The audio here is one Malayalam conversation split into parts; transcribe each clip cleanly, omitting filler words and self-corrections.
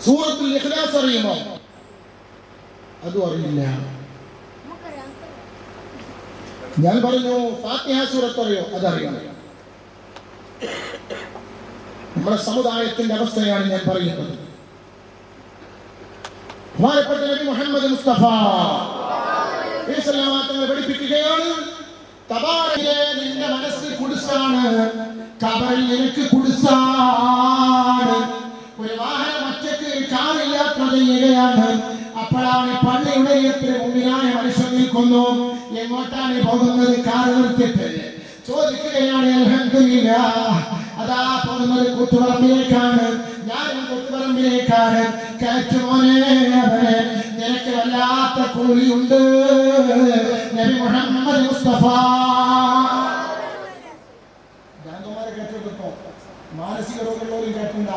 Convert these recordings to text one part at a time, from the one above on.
സൂറത്തുൽ ഇഖ്ലാസ് അറിയുമോ? അതും അറിയില്ല. ഞാൻ പറഞ്ഞു ഫാത്തിഹ സൂറത്ത് അറിയോ? അതറിയാം. നമ്മുടെ സമുദായത്തിന്റെ അവസ്ഥയാണ് ഞാൻ പറയുന്നത്. ബഹുമാനപ്പെട്ട നബി മുഹമ്മദ് മുസ്തഫ തങ്ങൾ പഠിപ്പിക്കുകയാണ്, തബാരകേ നിന്റെ മനസ്സ് കുടുസാണ്, ഖബറിൽ നിനക്ക് കുടുസാണ്. ഒരു വാഹനം ഒറ്റയ്ക്ക് കാറിൽ യാത്ര ചെയ്യുകയാണ്. അപ്പോഴാണ് പള്ളിയുടെ മുമ്പിലായ മനുഷ്യൻ നിൽക്കുന്നു. എങ്ങോട്ടാണ് പോകുന്നത്? കാർ നിർത്തിയിട്ട് ചോദിക്കുകയാണ്, അൽഹംദുലില്ലാഹ്, അതാ പോകുന്നത് കൂത്തുപറമ്പിലേക്കാണ്. ഞാനും കൂത്തുപറമ്പിലേക്കാണ്. കയറ്റുമോനെ, അവനെ നിനക്ക് വല്ലാത്ത കൂലിയുണ്ട്. നബി മുഹമ്മദ് മുസ്തഫ ഗാന്ധമാരെ കേട്ടിട്ടോ? മാനസിക രോഗമുള്ളവരും കേട്ടില്ല.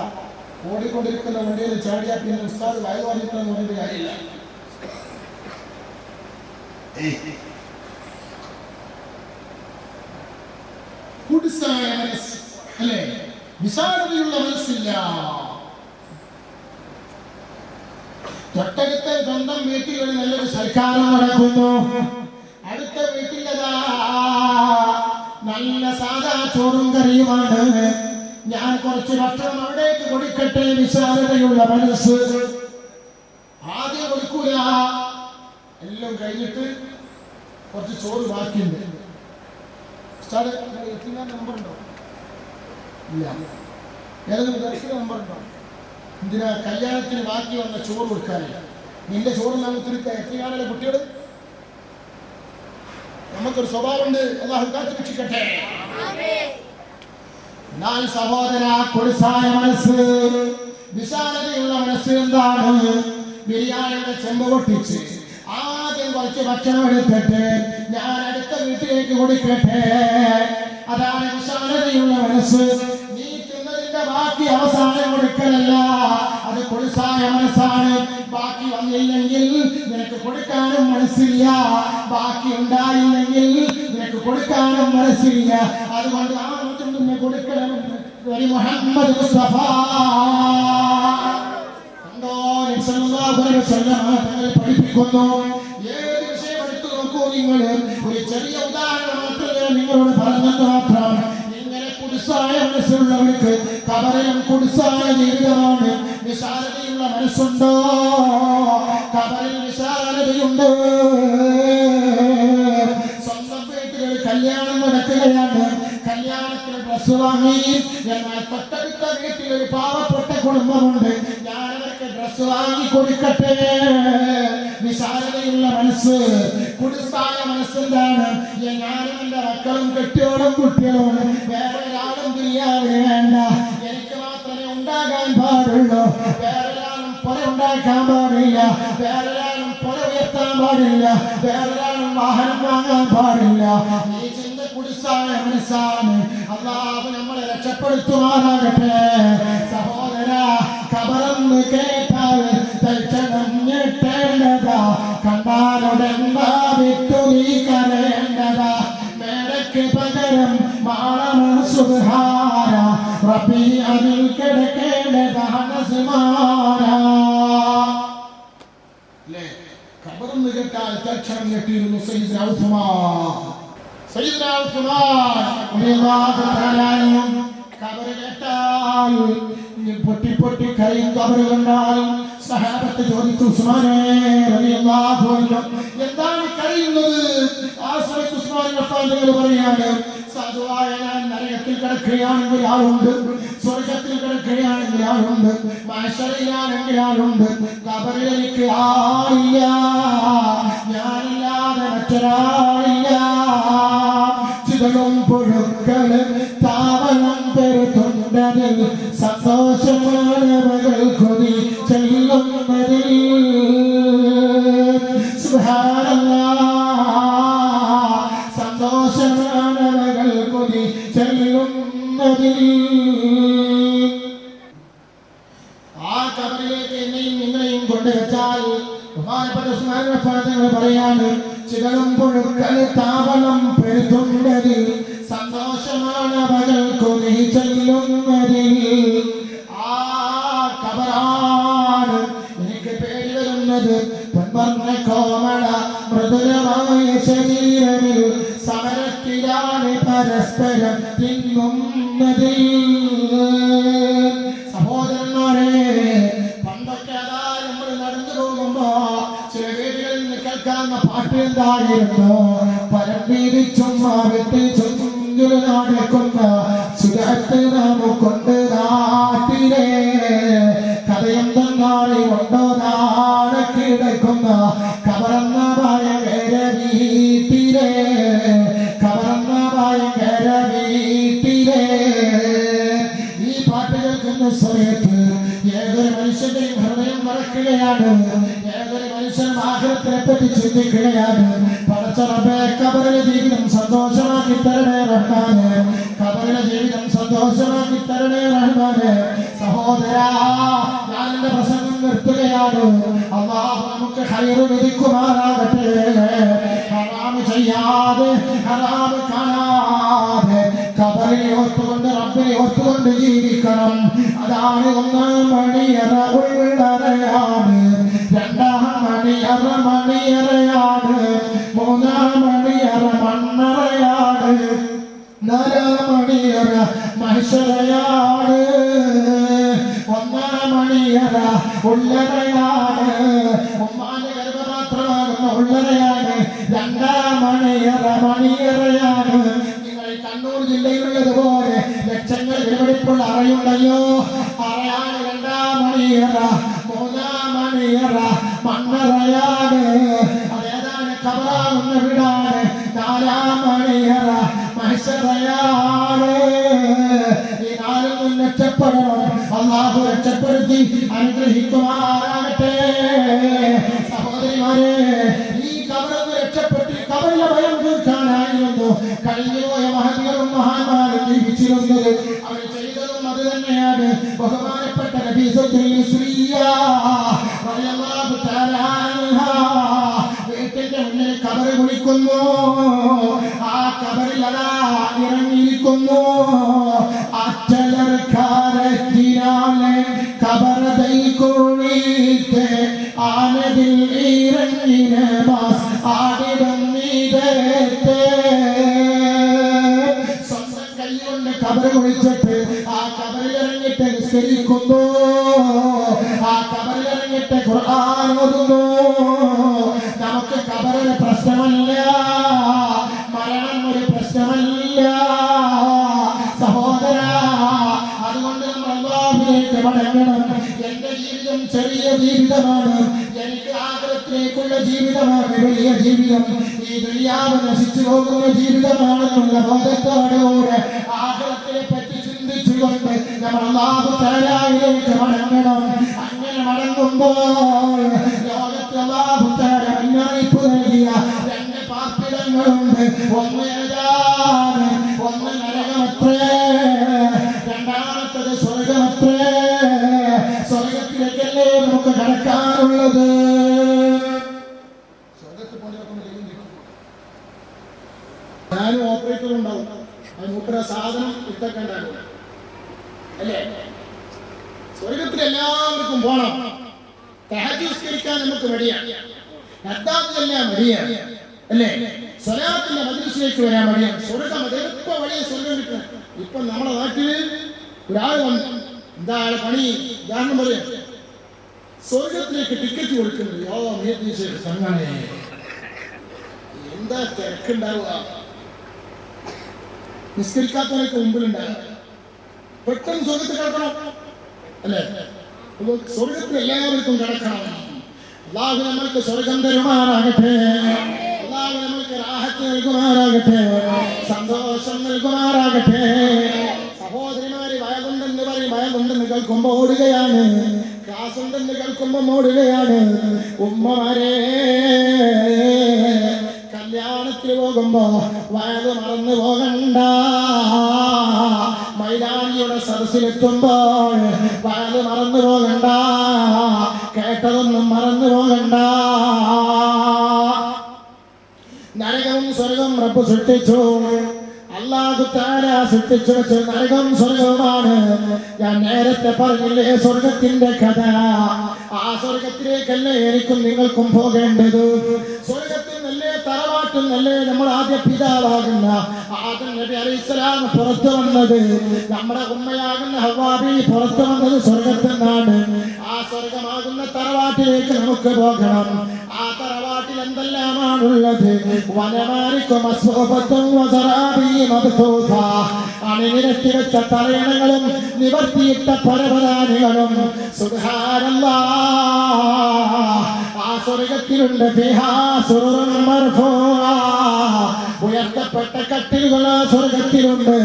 ഓടിക്കൊണ്ടിരിക്കുന്ന വണ്ടിയിൽ ചാടിയാൽ പിന്നെ ഉസ്താദ് വയറ് പറഞ്ഞിട്ടെന്ന് പറഞ്ഞിട്ട് കാര്യമില്ല. കുടുസായ മനസ്സ് അല്ലേ? വിശാലതയുള്ള മനസ്സില്ല. തൊട്ടടുത്ത സ്വന്തം വീട്ടിൽ ഒരു നല്ലൊരു സൽക്കാരം നടക്കുന്നു. അടുത്ത വീട്ടിലതാ നല്ല സാധാ ചോറും കറിയുമാണ്. ഞാൻ കുറച്ച് ഭക്ഷണം അവിടേക്ക് കൊടുക്കട്ടെ. വിശാലതയുള്ള മനസ്സ്. ആദ്യം കൊടുക്കൂല, എല്ലാം കഴിഞ്ഞിട്ട് കുറച്ച് ചോറ് ബാക്കിയുണ്ട്. നമ്പർ ഉണ്ടോ? ഇല്ല. ഏതെങ്കിലും ദർശന നമ്പർ ഉണ്ടോ? എന്തിനാ? കല്യാണത്തിന് ബാക്കി വന്ന ചോറ് കൊടുക്കാനില്ല. നിന്റെ ചോറ് നമുക്ക് എത്തിക്കാനുള്ള കുട്ടികൾ. നമുക്കൊരു സ്വഭാവമുണ്ട്. അല്ലാഹു കാത്തു രക്ഷിക്കട്ടെ. എന്നാൽ സഹോദര, കുടുസായ മനസ്സ്, വിശാലതയുള്ള മനസ്സ് എന്താണ്? ബിരിയാണിയുടെ ചെമ്പ് പൊട്ടിച്ച് ആദ്യം കുറച്ച് ഭക്ഷണം എടുത്തിട്ട് ഞാൻ അടുത്ത വീട്ടിലേക്ക് കൊടുക്കട്ടെ. അതാണ് വിശാലതയുള്ള മനസ്സ്. നീ തിന്നതിന്റെ ബാക്കി അവസാനം കൊടുക്കലല്ല, അത് കുടുസായ മനസ്സാണ്. ബാക്കി വന്നില്ലെങ്കിൽ നിനക്ക് കൊടുക്കാനും മനസ്സില്ല. ബാക്കി ഉണ്ടായില്ലെങ്കിൽ നിനക്ക് കൊടുക്കാനും മനസ്സില്ല. അതുകൊണ്ട് ആ മറ്റും തന്നെ കൊടുക്കണമെന്ന് നബി മുഹമ്മദ് മുസ്തഫ പഠിപ്പിക്കുന്നു. ഏത് വിഷയം എടുത്തു നോക്കൂ നിങ്ങൾ. ഒരു ചെറിയ ഉദാഹരണം മാത്രമേ നിങ്ങളോട് പറഞ്ഞത് മാത്രം. ഇങ്ങനെ കുടുസായ മനസ്സുള്ളവർക്ക് ഖബറിലും കുടുസായ ജീവിതമാണ്. വിശാലതയുള്ള മനസ്സുണ്ടോ? ഖബറിൽ വിശാലതയുണ്ട്. സ്വന്തം വീട്ടിൽ കല്യാണം നടക്കുകയാണ്. കല്യാണത്തിന് ഡ്രസ് വാങ്ങി. എന്നാൽ തൊട്ടടുത്ത വീട്ടിൽ ഒരു പാവപ്പെട്ട കുടുംബമുണ്ട്. ഞാനവർക്ക് ഡ്രസ് വാങ്ങി കൊടുക്കട്ടെ. വിശാലതയുള്ള മനസ്സ്. കുടുസായ മനസ്സെന്താണ്? ഞാനും എന്റെ മക്കളും കെട്ടിയോടും കുട്ടികളും വേറെ ഒരാളും ബിരിയാണി വേണ്ട, എനിക്ക് മാത്രമേ ഉണ്ടാകാൻ പാടുള്ളൂ. വേറൊരാളും പുറ ഉണ്ടാക്കാൻ പാടില്ല. വേറൊരാളും പുറ ഉയർത്താൻ പാടില്ല. വേറൊരാളും വാഹനം വാങ്ങാൻ പാടില്ല. ഈ ചിന്ത കുടുസായ മനസ്സാണ്. അല്ലാഹു നമ്മളെ രക്ഷപ്പെടുത്തുമാറാകട്ടെ. സഹോദര, ഖബറെന്ന് കേട്ടാൽ തൽക്ഷണം ഞെട്ടേണ്ടതാ. കണ്ടാലുടൻപാ വിട്ടു നീ കരയേണ്ടതാ. മേടയ്ക്ക് പകരം മാളമാണ് സുബ്ഹാന. റബ്ബി അതിൽ കിടക്കേണ്ടതാണ് സുമാന. ഖബറെന്ന് കേട്ടാൽ തൽക്ഷണം ഞെട്ടിയിരുന്നു സയ്യിദ്നാ ഉസ്മാൻ. സയ്യിദ്നാ ഉസ്മാൻ റളിയല്ലാഹു തആല അൻഹു ഖബർ കേട്ടാൽ പൊട്ടി പൊട്ടി കരയും. ഖബർ കണ്ടാൽ സഹാബത്ത് ചോദിച്ചു, ഉസ്മാനെ റളിയല്ലാഹു അൻഹു എന്താണ് കരയുന്നത്? ആ സമയത്ത് ഉസ്മാൻ റളിയല്ലാഹു പറയാണ്, സാധുവായ ഞാൻ നരകത്തിൽ കിടക്കുകയാണെങ്കിൽ ആളുണ്ട്, സ്വർഗത്തിൽ കിടക്കുകയാണെങ്കിൽ ആളുണ്ട്, മഹ്ശറിലാണെങ്കിൽ ആളുണ്ട്. ഖബറിൽ എനിക്ക് ആളില്ല, ഞാനില്ലാതെ മറ്റൊരാളില്ല. ചിതകളും പുഴുക്കള് താവളം പെരുത്തുണ്ടതിൽ സന്തോഷമാണ് മകൾ കൊതി ചെല്ലുന്നതിൽ. സുബ്ഹാനല്ലാഹ്, സന്തോഷമാണ് മകൾ കൊതി ചെല്ലുന്നതിൽ. ആ ഖബറിലേക്ക് എന്നെയും നിങ്ങളെയും കൊണ്ടുവച്ചാൽ ബഹുമാനപ്പെട്ട ഉസ്മാൻ റഫാദ് പറയാണ്, ചിതകളും പുഴുക്കള് താവളം പെരുത്തുണ്ടതിൽ സന്തോഷമാണ് മകൾക്കു നീ ചെല്ലുന്നതിൽ. ആ ഖബറാണ് വെമ്പർന്ന കോമള മൃദുലമായ ശരീരമിൽ സമരത്തിലാണ് പരസ്പരം തിന്നുന്നതിൽ. സഹോദരന്മാരെ, പണ്ടൊക്കെ അതാ നമ്മൾ നടന്നു പോകുമ്പോ ചില വീടുകളിൽ നിന്ന് കേൾക്കാവുന്ന പാട്ട് എന്തായിരുന്നു? പരമ്പീരിച്ചും വിട്ട് ചുഞ്ചുനാടുക്കുന്ന സുഖത്ത് നമുക്കൊണ്ട് നാട്ടിലെ കഥയെന്തെന്നാളി കൊണ്ടോ നാളെ കിടക്കുന്ന കബറന്ന ഭയങ്കര വീട്ടിലെ കബറന്ന ഭയങ്കര വീട്ടിലെ. ഈ പാട്ട് കേൾക്കുന്ന സമയത്ത് ഏതൊരു മനുഷ്യന്റെയും ഹൃദയം മറക്കുകയാണ്. ഏതൊരു മനുഷ്യനും ആഗ്രഹത്തിനെ പറ്റി ചിന്തിക്കുകയാണ്. പടച്ചറബേ, കബറിലെ ജീവിതം സന്തോഷമാക്കി തരണേ റഹ്മാനെ, കബറിലെ ജീവിതം സന്തോഷമാക്കി തരണേ റഹ്മാനെ. സഹോദരാ, ഞാൻ എന്റെ പ്രസംഗം നിർത്തുകയാണ്. അല്ലാഹു നമുക്ക് ഖൈറ് വിധിക്കുമാറാകട്ടെ. ഹറാം ചെയ്യാതെ, ഹറാം കാണാതെ കബറിനെ ഓർത്തുകൊണ്ട് റബ്ബിനെ ഓർത്തുകൊണ്ട് ജീവിക്കണം. അതാണ് ഒന്നാം മണിയറ ഉള്ളറയാണ്, രണ്ടാം മണിയറ മണിയറയാണ്, മൂന്നാം മണിയറ മണ്ണറയാണ്, നാലാം മണിയറ മഹ്ശറയാണ്, ഒന്നാം മണിയറ ഉള്ളറയാണ്, ഉമ്മാന്റെ ഗർഭപാത്രമാകുന്ന ഉള്ളറയാണ്, രണ്ടാം മണിയറ മണിയറയാണ്. കണ്ണൂർ ജില്ലയിലുള്ളതുപോലെ ലക്ഷങ്ങൾ വിലപിടിപ്പുള്ള അറയുണ്ടല്ലോ. അറയാണ് രണ്ടാം മണിയറ, മൂന്നാം മണിയറ മണ്ണറയാണ്, അതേതാണ് കബറാകുന്ന വീടാണ്, നാലാം മണിയറ മഹ്ശറയാണ്. ഈ നാലിൽ നിന്ന് രക്ഷപ്പെടണം. അല്ലാഹു രക്ഷപ്പെടുത്തി അനുഗ്രഹിക്കുമാറാകട്ടെ. സഹോദരിമാരെ, ഈ കബറിൽ രക്ഷപ്പെട്ട് കബറിലെ ഭയം തീർക്കാനായിരുന്നു കഴിഞ്ഞുപോയ മഹതികളും മഹാന്മാരും ജീവിച്ചിരുന്നത്. അവർ ചെയ്തതും അത് തന്നെയാണ്. ബഹുമാനപ്പെട്ട വീട്ടിന്റെ മുന്നിൽ കബറ് കുളിക്കുന്നു. ആ കബറിൽ അതാ ഇറങ്ങിയിരിക്കുന്നു. അറ്റലർക്കാരത്തിനാലെ കബറതൈ കുഴിത്ത് ആനതിൽ ഇറങ്ങിന ബാസ് ആടിടം നീതത്തെ. സ്വന്തം കൈ കൊണ്ട് കബറ് കുഴിച്ചിട്ട് ആ കബറിലിറങ്ങിട്ട് നിസ്കരിക്കുന്നു. ആ കബറിലിറങ്ങിട്ട് ഖുർആൻ ഓതുന്നു. നമുക്ക് കബറിന് പ്രശ്നമല്ല, മരണം ഒരു പ്രശ്നമല്ല സഹോദര. അതുകൊണ്ട് നമ്മൾ അല്ലാഹുവിലേക്ക് മടങ്ങണം. എന്റെ ജീവിതം ചെറിയ ജീവിതമാണ്, എനിക്ക് ആഗ്രഹത്തിലേക്കുള്ള ജീവിതമാണ് വലിയ ജീവിതം. ഈ ദുനിയാവ് നശിച്ചു പോകുന്ന ജീവിതമാണെന്നുള്ള ബോധത്തോടുകൂടെ ആഗ്രഹത്തിനെ പറ്റി ചിന്തിച്ചുകൊണ്ട് നമ്മൾ അല്ലാഹു തആലയിലേക്ക് മടങ്ങണം. അങ്ങനെ മടങ്ങുമ്പോൾ ലോകത്ത് അല്ലാഹു തആല മുന്നറിയിപ്പ് നൽകിയ രണ്ട് പാർപ്പിടങ്ങളുണ്ട്. ഒന്ന് ഏതാണ്? ഒന്ന് നരകമത്രേ, രണ്ടാമത്തത് സ്വർഗമത്രേ. സ്വർഗത്തിലേക്കല്ലേ നമുക്ക് കടക്കാനുള്ളത്. ഞാനും ഓപ്പറേറ്ററും ഉണ്ടാവും. അത് മൂപ്പര സാധനം ഇട്ടൊക്കെണ്ടാകും അല്ലേ? സ്വർഗത്തിൽ എല്ലാവർക്കും പോണം. തഹജ്ജുദ്സ്കരിക്കാൻ നമുക്ക് മടിയാണ്, നദ്ദാത്തെല്ലാം മടിയാണ് അല്ലേ? സ്വലാത്തിന്റെ മജ്ലിസിലേക്ക് വരാൻ മടിയാണ്. സ്വർഗം എളുപ്പ വഴിയെ സ്വർഗം കിട്ടണം. ഇപ്പൊ നമ്മുടെ നാട്ടില് ഒരാൾ വന്നു, എന്താണ് പണി? ഉദാഹരണം പറയാം, സ്വർഗത്തിലേക്ക് ടിക്കറ്റ് കൊടുക്കുന്നത്. അങ്ങനെ എന്താ തിരക്കുണ്ടാവുക? നിസ്കരിക്കാത്തവരൊക്കെ മുമ്പിലുണ്ടാകും. പെട്ടെന്ന് സ്വർഗത്തിൽ കിടക്കണം അല്ലേ? സ്വർഗത്തിൽ എല്ലാവർക്കും കിടക്കണം. അല്ലാഹു നമ്മൾക്ക് സ്വർഗം തരുമാറാകട്ടെ. അല്ലാഹു നമ്മൾക്ക് റാഹത്ത് നൽകുമാറാകട്ടെ, സന്തോഷം നൽകുമാറാകട്ടെ. സഹോദരിമാര് വയലുണ്ടെന്ന് പറയും, വയലുണ്ടെന്ന് കേൾക്കുമ്പോ ഓടുകയാണ്, ക്ലാസ് ഉണ്ടെന്ന് കേൾക്കുമ്പോ ഓടുകയാണ്. ഉമ്മമാരെ, കല്യാണത്തിന് പോകുമ്പോ വയത് മറന്നു പോകണ്ട. മൈലാനിയുടെ സദസ്സിലെത്തുമ്പോൾ വയത് മറന്നു പോകണ്ട. കേട്ടതൊന്നും മറന്നു പോകണ്ട. നരകവും സ്വർഗവും റബ്ബ് സൃഷ്ടിച്ചു. അല്ലാഹു തആല സൃഷ്ടിച്ചു വെച്ച നരകം സ്വർഗവുമാണ്. ഞാൻ നേരത്തെ പറഞ്ഞില്ലേ സ്വർഗത്തിന്റെ കഥ. ആ സ്വർഗത്തിലേക്കല്ലേ എനിക്കും നിങ്ങൾക്കും പോകേണ്ടത്. സ്വർഗത്തിൽ നല്ലേ തറവാട്ടിൽ നല്ലേ നമ്മൾ ആദ്യ പിതാവാകുന്ന ആദം നബി അലൈഹിസ്സലാം പുറത്തു വന്നത്, നമ്മുടെ ഉമ്മയാകുന്ന ഹവ്വാ ബീവി പുറത്തു വന്നത് സ്വർഗത്തിൽ നിന്നാണ്. ആ സ്വർഗമാകുന്ന തറവാട്ടിലേക്ക് നമുക്ക് പോകണം. ആ തറവാട്ടിൽ എന്തെല്ലാമാണുള്ളത്? വനമാരിക്കും അസ്വഫത്തും വസറാബിയും മബ്തൂത, അണിനിരത്തി വെച്ച തലയണകളും നിവർത്തിയിട്ട പരവതാനികളും. സുബ്ഹാനല്ലാഹ്, ആ സ്വർഗത്തിലുണ്ട് ഫിഹാ സുറുറുൻ മർഫൂഅ, ഉയർത്തപ്പെട്ട കട്ടിലുകൾ ആ സ്വർഗത്തിലുണ്ട്.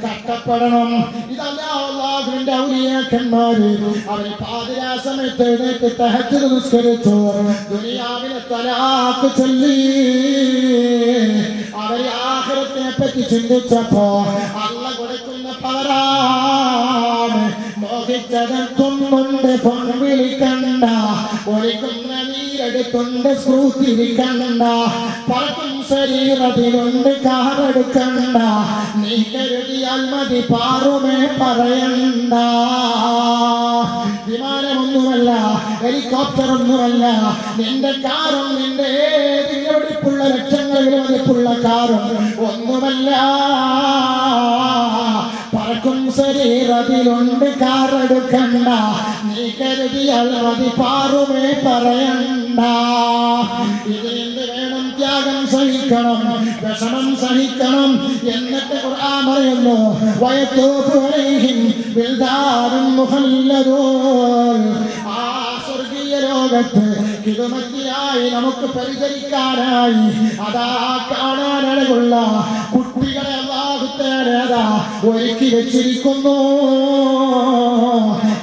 കഷ്ടപ്പെടണം. ഇതല്ല അല്ലാഹുവിന്റെ ഔലിയാക്കന്മാര്. അവര് പാതിരാ സമയത്ത് എഴുന്നേറ്റ് തഹജ്ജുദ് നിസ്കരിച്ചു, ദുനിയാവിലെ തലാഖ് ചൊല്ലി. അവര് ആഖിറത്തിനെ പറ്റി ചിന്തിച്ചപ്പോ അല്ലാഹ് കൊടുക്കുന്ന പവറാണ്. മോഹിച്ചതെത്തുന്നുണ്ട് പൊൻവിളിക്കണ്ട, ഒലിക്കുന്ന നീരെടുത്തുണ്ട് സ്ക്രൂത്തിരിക്കണ്ട, പറക്കും ശരീരത്തിലുണ്ട് കാറെടുക്കണ്ട, നീ കരുതിയാൽ മതി പാറുമേ പറയണ്ട. വിമാനമൊന്നുമല്ല, ഹെലികോപ്റ്ററൊന്നുമല്ല, നിന്റെ കാറും നിന്റെ ഏത് വിലപിടിപ്പുള്ള ലക്ഷങ്ങൾ വിലപിടിപ്പുള്ള കാറും ഒന്നുമല്ല. പറക്കും ശരീരത്തിലുണ്ട് കാറെടുക്കണ്ട, നീ കരുതിയാൽ മതി പാറുമേ പറയണ്ട. ഇതിനെന്ത് വേണം? ത്യാഗം സഹിക്കണം, വിഷമം സഹിക്കണം. എന്നിട്ട് ഖുർആൻ പറയുന്നു, വയതൂഫു അലൈഹിം വിൽദാനും മുഖല്ലദൂൻ. ആ സ്വർഗീയ ലോകത്ത് കിതുമത്തിനായി നമുക്ക് പരിചരിക്കാനായി അതാ കാണാനഴകുള്ള കുട്ടികളെ അല്ലാഹു തആല ഒരുക്കി വെച്ചിരിക്കുന്നു.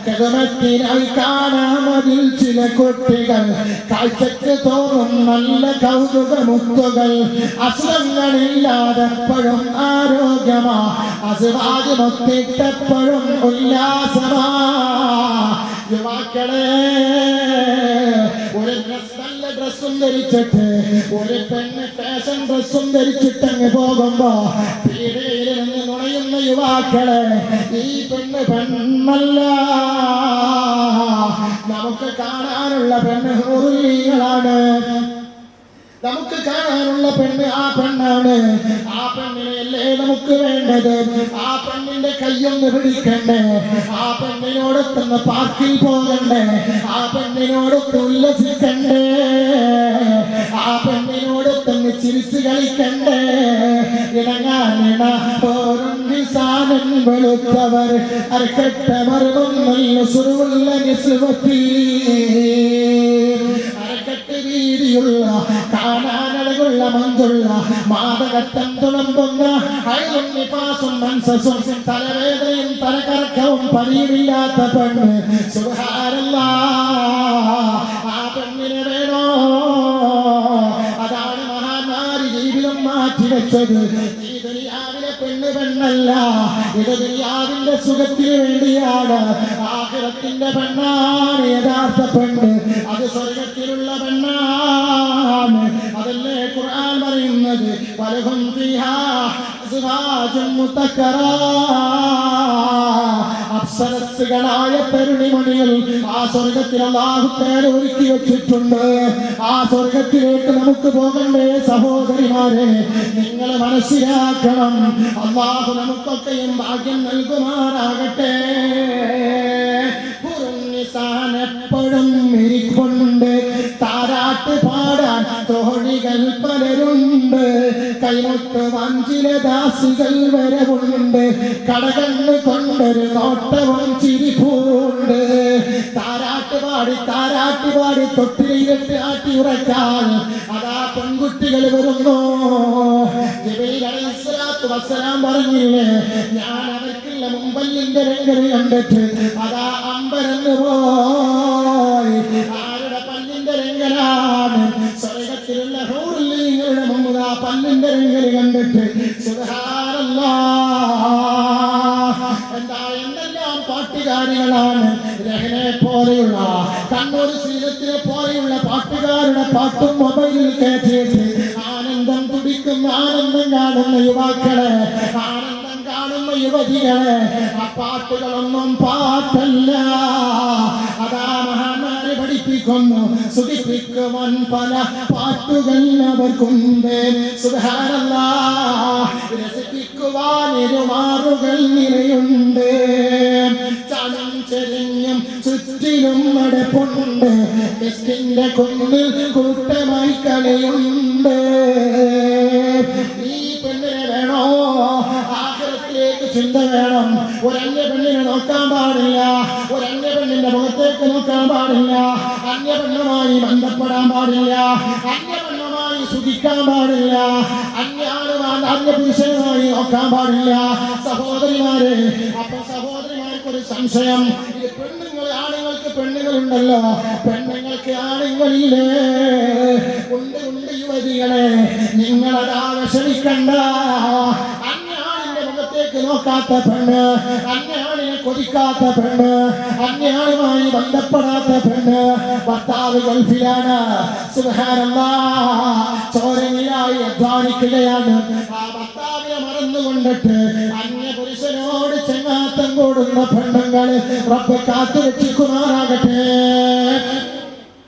കിതുമത്തിനായി കാണാമതിൽ ചില കുട്ടികൾ, കാഴ്ചക്ക് തോന്നും നല്ല കൗതുകമുത്തുകൾ, അസുഖങ്ങളില്ലാതെപ്പോഴും ആരോഗ്യമാ, അസുഖാദിമൊത്തിട്ടെപ്പോഴും ഉല്ലാസമാ. യുവാക്കളെ, ഒരു നല്ല ഡ്രസ്സും ധരിച്ചിട്ട് ഒരു പെണ്ണ് ഫാഷൻ ഡ്രസ്സും ധരിച്ചിട്ടങ്ങ് പോകുമ്പോ പീഡയിൽ നിന്ന് നുണയുന്ന യുവാക്കളെ, ഈ പെണ്ണ് പെണ്ണല്ല. നമുക്ക് കാണാനുള്ള പെണ്ണ് ഹൂറികളാണ്. നമുക്ക് കാണാനുള്ള പെണ്ണ് ആ പെണ്ണാണ്. ആ പെണ്ണിനെയല്ലേ നമുക്ക് വേണ്ടത്. ആ പെണ്ണിന്റെ കയ്യൊന്ന് പിടിക്കണ്ടേ, ആ പെണ്ണിനോടൊത്തൊന്ന് പാർക്കിൽ പോകണ്ടേ, ആ പെണ്ണിനോടൊത്ത് ഉല്ലസിക്കണ്ടേ, ആ പെണ്ണിനോടൊത്തൊന്ന് ചിരിച്ചു കളിക്കണ്ടേ. ഇണങ്ങാനിണ പോരും നിസാനൻ വെളുത്തവർ അരക്കെട്ടമറും നല്ല സുറുവുള്ള നിസ്വത്തി, അരക്കെട്ട് രീതിയുള്ള കാണാനഴകുള്ള മന്തുള്ള മാതകത്തം തുളമ്പുന്ന ഹൈറും നിഫാസും മൻസസും, തലവേദനയും തലകറക്കവും പണിയുമില്ലാത്ത പെണ്ണ്. സുബ്ഹാനല്ലാഹ്, ആ പെണ്ണിനെ വേണോ? അതാണ് മഹാന്മാര് ജീവിതം മാറ്റിവെച്ചത്. ഈ ദുനിയാവിലെ പെണ്ണ് പെണ്ണല്ല, ഇത് ദുനിയാവിന്റെ സുഖത്തിന് വേണ്ടിയാണ്. ആഖിറത്തിന്റെ പെണ്ണാണ് യഥാർത്ഥ പെണ്ണ്. അത് സ്വർഗത്തിലുള്ള പെണ്ണാണ്. അതല്ലേ ഖുർആൻ പറയുന്നത്, വലഹും ഫീഹാ അസ്വാജുൻ മുതക്കറാ. അപ്സരസ്സുകളായ തരുണിമണികൾ ആ സ്വർഗത്തിൽ അല്ലാഹു തആല ഒരുക്കി വെച്ചിട്ടുണ്ട്. ആ സ്വർഗത്തിലേക്ക് നമുക്ക് പോകണ്ടേ സഹോദരിമാരെ? നിങ്ങൾ മനസ്സിലാക്കണം, അല്ലാഹു നമുക്കൊക്കെയും ഭാഗ്യം നൽകുമാറാകട്ടെ. എപ്പോഴും ഇരിക്കൊണ്ട് താരാട്ട് പാടാൻ തോണികൾ പലരുണ്ട്, കൈമുട്ട് വഞ്ചില ദാസികൾ വരവുണ്ട്, കടകണ്ണ് കൊണ്ടൊരു നോട്ടവും ചിരിപ്പൂണ്ട്. താരാട്ട് പാടി തൊട്ടിലിട്ട് ആട്ടി ഉറക്കാൻ അതാ പെൺകുട്ടികൾ വരുന്നു. ജിബ്രീൽ അലൈഹിസ്സലാത്തു വസ്സലാം പറഞ്ഞില്ലേ, ഞാൻ അവർക്കുള്ള മുമ്പല്ലിന്റെ രംഗം കണ്ടിട്ട് അതാ അമ്പരന്ന് പോയി. ആരുടെ പല്ലിന്റെ രംഗലാണ്? സ്വർഗത്തിലുള്ള ഹൂറിങ്ങളുടെ മുമ്പ് ആ പല്ലിന്റെ രംഗൽ കണ്ടിട്ട് സുബ്ഹാനല്ലാഹ്. എന്താ എന്തെല്ലാം പാട്ടുകാരികളാണ്. രഹനെ പോലെയുള്ള, കണ്ണൂർ ശീലത്തിനെ പോലെയുള്ള പാട്ടുകാരുടെ പാട്ടും മൊബൈലിൽ കയറ്റിയിട്ട് ആനന്ദം തുടിക്കുന്ന, ആനന്ദം കാണുന്ന യുവാക്കളെ, ആനന്ദം കാണുന്ന യുവതികളെ, ആ പാട്ടുകളൊന്നും പാട്ടല്ല. അതാ മഹാന്മാര് പഠിപ്പിച്ചു സ്തുതിക്കുന്നു. സ്തുതിപ്പിക്കുവാൻ പല പാട്ടുകൾ അവർക്കുണ്ട്. സുബ്ഹാനല്ലാഹ്. രസിപ്പിക്കുവാൻ ഇരുമാറുകൾ നിറയുണ്ട്. ചാലും ചെരിഞ്ഞും ചുറ്റിലും നടപ്പുണ്ട്. മിസ്കിന്റെ കുന്നിൽ കൂട്ടമായി കളിയുണ്ട്. ഈ പെണ്ണിനെ വേണോ? ആഖിറത്തിലേക്ക് ചിന്ത വേണം. ഒരന്യ പെണ്ണിനെ നോക്കാൻ പാടില്ല. ഒരന്യ പെണ്ണിന്റെ മുഖത്തേക്ക് നോക്കാൻ പാടില്ല. അന്യ പെണ്ണുമായി ബന്ധപ്പെടാൻ പാടില്ല. അന്യ പെണ്ണുമായി സുഖിക്കാൻ പാടില്ല. അന്യ പുരുഷനുമായി നോക്കാൻ പാടില്ല. സഹോദരിമാരെ, അപ്പൊ സഹോദരിമാർക്കൊരു സംശയം, ഇത് പെണ്ണുങ്ങൾ, ആണുങ്ങൾക്ക് പെണ്ണുങ്ങളുണ്ടല്ലോ, പെണ്ണുങ്ങൾക്ക് ആണുങ്ങളില്ലേ? ഉണ്ട് ഉണ്ട് യുവതികളെ, നിങ്ങളതാ വിഷമിക്കണ്ട. അന്യാളിന്റെ മുഖത്തേക്ക് നോക്കാത്ത പെണ്ണ്, അന്യാളിനെ കൊതിക്കാത്ത പെണ്ണ്, അന്യാളുമായി ബന്ധപ്പെടാത്ത പെണ്ണ്, ഭർത്താവ് ഗൾഫിലാണ്, സുബ്ഹാനല്ലാഹ്, ചോരനിലായി അധ്വാനിക്കുകയാണ്. ആ ഭർത്താവിനെ മറന്നുകൊണ്ടിട്ട് അന്യ പുരുഷനോട് ചെങ്ങാത്തം കൂടുന്ന പെണ്ണുങ്ങൾ റബ്ബ് കാത്തു രക്ഷിക്കുമാറാകട്ടെ.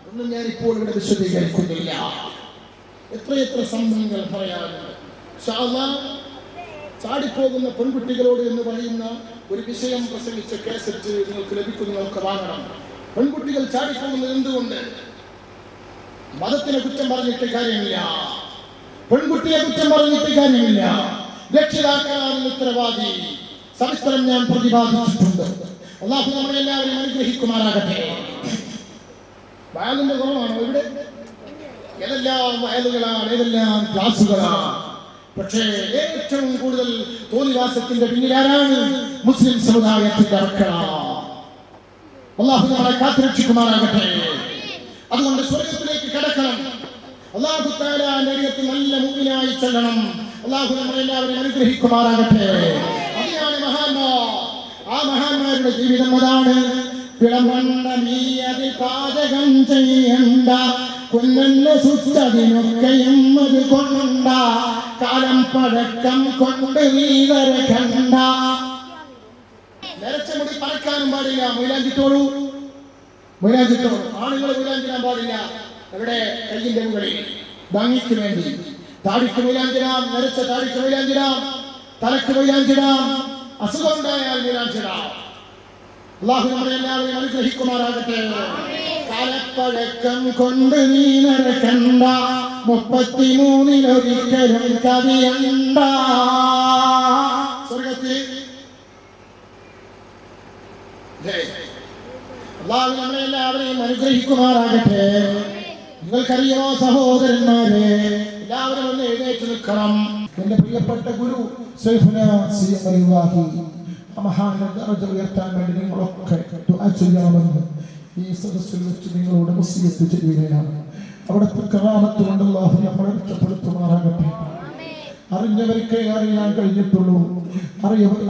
ഒന്നും ഞാനിപ്പോൾ ഇവിടെ വിശദീകരിക്കുന്നില്ല. എത്രയെത്ര സംഭവങ്ങൾ പറയാറുണ്ട്. ഇൻഷാ അല്ലാഹ് ചാടിപ്പോകുന്ന പെൺകുട്ടികളോട് എന്ന് പറയുന്ന ഒരു വിഷയം പ്രസംഗിച്ച കേസറ്റ് നിങ്ങൾക്ക് ലഭിക്കുന്നതൊക്കെ വാങ്ങണം. പെൺകുട്ടികൾ ചാടിപ്പോകുന്നത് എന്തുകൊണ്ട്? മതത്തിനെ കുറ്റം പറഞ്ഞിട്ട് കാര്യമില്ല, പെൺകുട്ടിയെ കുറ്റം പറഞ്ഞിട്ട് കാര്യമില്ല. രക്ഷിതാക്കളാണ് ഉത്തരവാദി. സവിസ്തരം ഞാൻ പ്രതിപാദിച്ചിട്ടുണ്ട്. അല്ലാഹു നമ്മളെല്ലാവരും അനുഗ്രഹിക്കുമാറാകട്ടെ. വയലിന്റെ കുറവാണോ ഇവിടെ? ഏതെല്ലാം വയലുകളാണ്, ഏതെല്ലാം ക്ലാസുകളാണ്. പക്ഷേ ഏറ്റവും കൂടുതൽ തോന്നിവാസത്തിന്റെ പിന്നിലാരാണ്? മുസ്ലിം സമുദായത്തിന്റെ മക്കളാണ്. അല്ലാഹു നമ്മളെ കാത്തുരക്ഷിക്കുമാറാകട്ടെ. അതുകൊണ്ട് സ്വർഗത്തിലേക്ക് കടക്കണം. അല്ലാഹു തആലയുടെ അരികത്ത് നല്ല മുഅ്മിനായി ചെല്ലണം. അല്ലാഹു നമ്മളെല്ലാവരും അനുഗ്രഹിക്കുമാറാകട്ടെ. അതിനാണ് മഹാന്മാർ. ആ മഹാന്മാരുടെ ജീവിതം അതാണ്. വിളമ്പണ്ട നീ അതിൽ പാചകം ചെയ്യണ്ട, കുഞ്ഞെന്ന സുച്ചതിനൊക്കെയും അത് കൊണ്ട, കാലം പഴക്കം കൊണ്ട് നീ വരക്കണ്ട. നരച്ച മുടി പറക്കാനും പാടില്ല. മൈലാഞ്ചിട്ടോളൂ, മൈലാഞ്ചിട്ടോളൂ. ആണുങ്ങൾ മൈലാഞ്ചിടാൻ പാടില്ല. എവിടെ? കയ്യിന്റെ മുകളിൽ ഭംഗിക്ക് വേണ്ടി. താടിക്ക് മൈലാഞ്ചിടാം, നരച്ച താടിക്ക് മൈലാഞ്ചിടാം, തലക്ക് മൈലാഞ്ചിടാം, അസുഖം ഉണ്ടായാൽ മൈലാഞ്ചിടാം. അല്ലാഹു നമ്മളെ എല്ലാവരെയും അനുഗ്രഹിക്കുമാറാകട്ടെ. കാലപ്പഴക്കം കൊണ്ട് നീ നടക്കണ്ട, 33-ലൊരിക്കലും കവിയണ്ട. സ്വർഗത്തിൽ അല്ലാഹു നമ്മളെ എല്ലാവരെയും അനുഗ്രഹിക്കുമാറാകട്ടെ. നിങ്ങൾക്കറിയുമോ സഹോദരന്മാരെ, എല്ലാവരും ഒന്ന് എഴുന്നേറ്റ് നിൽക്കണം. എന്റെ പ്രിയപ്പെട്ട ഗുരു ശൈഖുനാ സി.എം. അലിവാഹി മഹാന്റെ ദറജ ഉയർത്താൻ വേണ്ടി നിങ്ങളൊക്കെ ദുആ ചെയ്യണമെന്ന് ഈ സദസ്സിൽ വെച്ച് നിങ്ങളോട് വസിയത്ത് ചെയ്യുകയാണ്. അവിടുത്തെ കറാമത്ത് കൊണ്ട് അല്ലാഹു നമ്മളെ രക്ഷപ്പെടുത്തുമാറാകട്ടെ. അറിഞ്ഞവർക്ക് അറിയാൻ കഴിഞ്ഞിട്ടുള്ളൂ,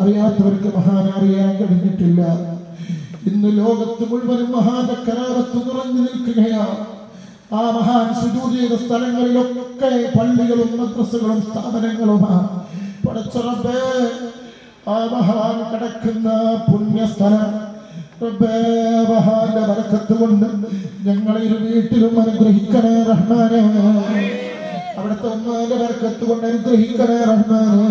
അറിയാത്തവർക്ക് മഹാനെ അറിയാൻ കഴിഞ്ഞിട്ടില്ല. ഇന്ന് ലോകത്ത് മുഴുവനും മഹാന്റെ കറാമത്ത് നിറഞ്ഞു നിൽക്കുകയാണ്. ആ മഹാൻ സുജൂദ് ചെയ്ത സ്ഥലങ്ങളിലൊക്കെ പള്ളികളും മദ്രസകളും സ്ഥാപനങ്ങളുമാണ്. പടച്ച റബ്ബേ, ആ മഹാൻ കിടക്കുന്ന പുണ്യസ്ഥലം റബ്ബേ, മഹാന്റെ ബറക്കത്ത് കൊണ്ട് ഞങ്ങളെ ഇരു വീട്ടിലും അനുഗ്രഹിക്കണേ റഹ്മാനേ. അവിടുത്തെ ഉമ്മാന്റെ ബറക്കത്ത് കൊണ്ട് അനുഗ്രഹിക്കണേ റഹ്മാനേ.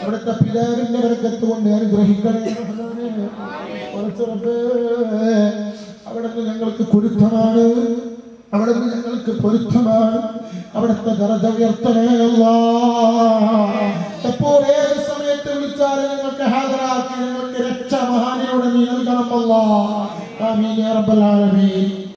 അവിടുത്തെ പിതാവിന്റെ ബറക്കത്ത് കൊണ്ട് അനുഗ്രഹിക്കണേ റഹ്മാനേ. റബ്ബേ, അവിടുന്ന് ഞങ്ങൾക്ക് കുരുത്തമാണ്, അവിടുന്ന് ഞങ്ങൾക്ക് പൊരുത്തമാണ്. അവിടുത്തെ ദറജ ഉയർത്തണേ അല്ലാഹ്. എപ്പോൾ ഏത് സമയത്ത് വിളിച്ചാലും ഞങ്ങൾക്ക് ഹാജരാക്കി ഞങ്ങൾക്ക് രക്ഷ മഹാനോട് നീ നൽകണം അല്ലാഹ്. ആമീൻ യാ റബ്ബൽ ആലമീൻ.